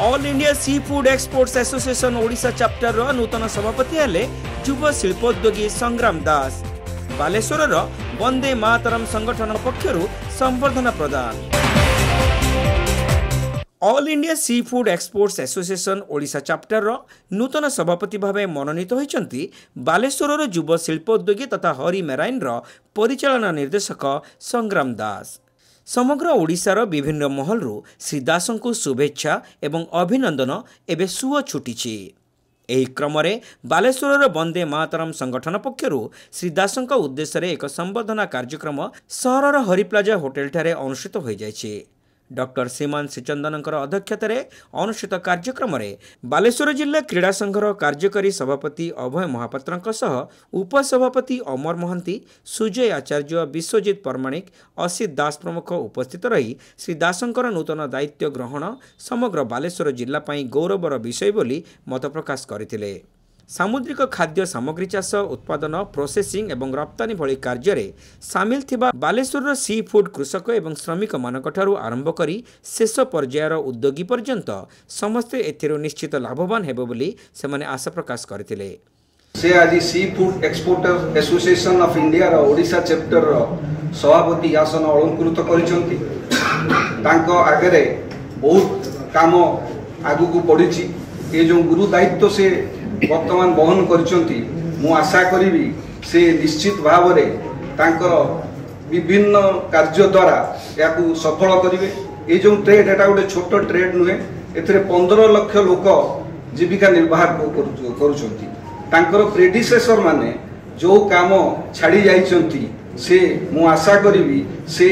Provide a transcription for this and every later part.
All India seafood exports association Odisha chapter रो नूतन सभापति हेले युवा शिल्पोद्योगी संग्राम दास। बालेश्वर वंदे मातरम संगठन पक्षर संबर्धना प्रदान। All India seafood exports association Odisha chapter रो नूतन सभापति भाव मनोनीत होइचंती बालेश्वर युवा शिल्पोद्योगी तथा हरि मेराइन रो परिचालना निर्देशक संग्राम दास। समग्र ओडिशार विभिन्न महलरू श्री दास को शुभेच्छा एवं अभिनंदन एवं सुओ छुटी। एही क्रम बालेश्वर वंदे मातरम संगठन पक्षर श्री दास उद्देश्य एक संबर्धना कार्यक्रम सहरर हरिप्लाजा होटेल ठारे अनुष्ठित हो जाइए। डॉक्टर श्रीमान श्रीचंदन अध्यक्षतार अनुष्ठित कार्यक्रम बालेश्वर जिला क्रीड़ा संघर कार्यकारी सभापति अभय महापात्र उपसभापति अमर महांती, सुजय आचार्य, विश्वजित परमाणिक, असित दास प्रमुख उपस्थित रही श्री दासंकर नूतन दायित्व ग्रहण समग्र बालेश्वर जिला गौरवर विषय बोली मत प्रकाश करथिले। सामुद्रिक खाद्य सामग्री चाष उत्पादन प्रोसेसिंग एवं रप्तानी भली कार्य सामिल थिबा बालेश्वर सी फूड कृषक एवं श्रमिक मानकठारु आरंभ करी शेष पर्यायर उद्योगी पर्यंत समस्ते एथिरो निश्चित लाभवान हेबो बोली सेमाने आशा प्रकाश करथिले। से आज seafood exporter association of India रो ओडिशा चैप्टर रो सभापति आसन अलंकृत करिसंती। तांको आगरे बहुत काम आगु को पड़िछि। ए जो गुरु दायित्व से वर्तमान बहन करचंती मु आशा करी से निश्चित भाव रे तांकर विभिन्न कार्य द्वारा याकू सफल करिवे। ए जो ट्रेड एटा गोटे छोट ट्रेड नुहे, एथरे 15 लाख लोक जीविका निर्वाह करूचंती। तांकर प्रेडिसेसर माने जो काम छाड़ी जाइचंती से मु आशा करी से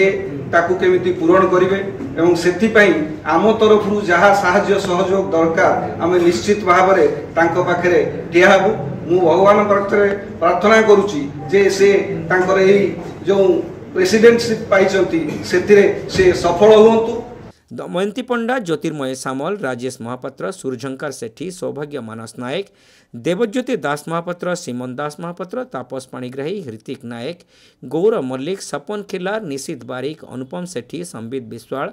ताकू केमिति पूरण करिवे एवं सेति पई आम तरफरु जहा साहाय्य सहयोग दरकार आमे निश्चित भाव रे तांको पाखरे ठिया हबु। मु भगवान प्रार्थना करूची जे से तांकर एही जो प्रेसिडेंटशिप पाइचंती सेतिरे से सफल होंतु। दमयंती पंडा, ज्योतिर्मय सामल, राजेश महापात्र, सूर्यशंकर सेठी, सौभाग्य मानस नायक, देवज्योति दास महापात्र, सीमन दास महापात्र, तापस पाणिग्राही, हृतिक नायक, गौरव मल्लिक, सपन खिलार, निशित बारिक, अनुपम सेठी, संबित विश्वाल,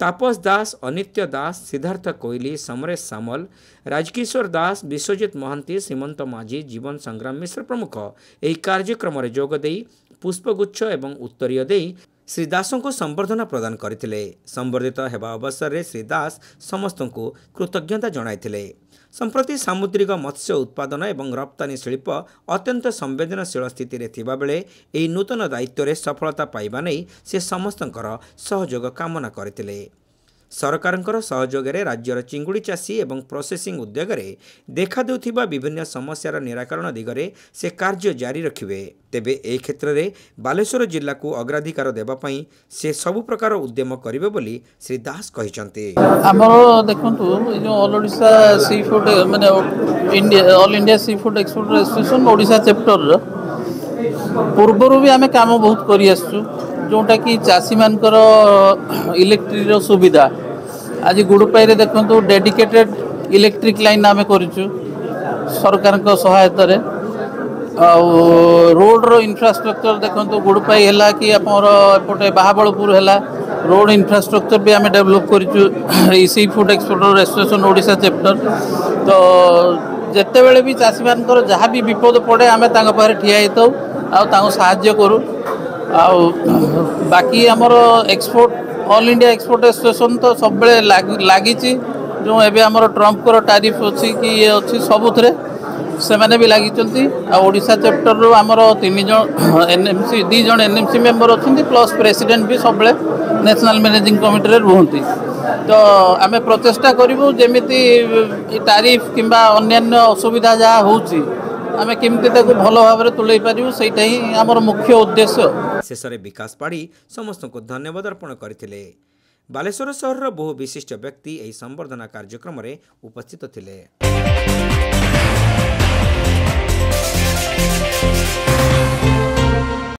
तापस दास, अनित्य दास, सिद्धार्थ कोइली, समरेश सामल, राजकिशोर दास, विश्वजित महांती, सीमंत माझी, जीवन संग्राम मिश्र प्रमुख एही कार्यक्रम रे जोग देई पुष्पगुच्छ एवं उत्तरीय देई श्री दास को संबर्धना प्रदान करथिले। संबर्धित हेबा अवसर रे श्री दास समस्त को कृतज्ञता जणाइथिले। संप्रति सामुद्रिक मत्स्य उत्पादन एवं रप्तानी शिल्प अत्यंत संवेदनशील स्थिति रे थिबा बेले एही नूतन दायित्व रे सफलता पाइबा नै से समस्तंकर सहयोग कामना करथिले। सरकारंकर सहयोग रे राज्यर चिंगुड़ी चाषी एवं प्रोसेसिंग उद्योग रे देखा देउथिबा विभिन्न समस्यार निराकरण दिगरे से कार्य जारी रखिबे। तेबे ए क्षेत्र रे बालेश्वर जिला को अग्राधिकार देबा पई से सब प्रकार उद्यम करिवे बोली श्री दास कहिसंते। हमरो देखंतु जो ऑल ओडिशा सी फूड माने India all India seafood exporter association Odisha chapter पूर्वरु भी आमे काम बहुत करि आसु, जोटा कि चाषी मानकर इलेक्ट्रिक सुविधा आज गुड़पाई रे देखंतु डेडिकेटेड इलेक्ट्रिक लाइन आमे करिछु सरकार को सहायता रे। रोड रो इंफ्रास्ट्रक्चर देखंतु गुड़पाई हैला कि आपन एपटे बाहाबलपुर हैला रोड इंफ्रास्ट्रक्चर भी आमे डेवलप करिछु seafood exporter association Odisha chapter. तो जेते बेले भी चाषी मानकर जहाँ भी विपद पड़े आमे तांग पारे ठिया हेतौ आ तांग सहाय्य करू। बाकी आमर export all India export association तो सब लगी जो एबे आमर ट्रम्प को टारिफ अच्छी कि ये अच्छी सबुथे से मैंने भी लगी। ओडिशा चैप्टर रो आमर 3 जन एनएमसी 2 जन एनएमसी मेंबर अच्छी प्लस प्रेसिडेंट भी सब नेशनल मैनेजिंग कमिटी रे रुहंती। तो आमे प्रचेष्टा करिवु जेमिति टारिफ किंबा अन्य असुविधा जहाँ होउची आमे केमती ताको भलो भाव रे तुलै पारिवु सेटा ही हमर मुख्य उद्देश्य। शेष रे विकास पाड़ी समस्त को धन्यवाद अर्पण करथिले। बालेश्वर सहर बहु विशिष्ट व्यक्ति एही संबर्धना कार्यक्रम रे उपस्थित थिले।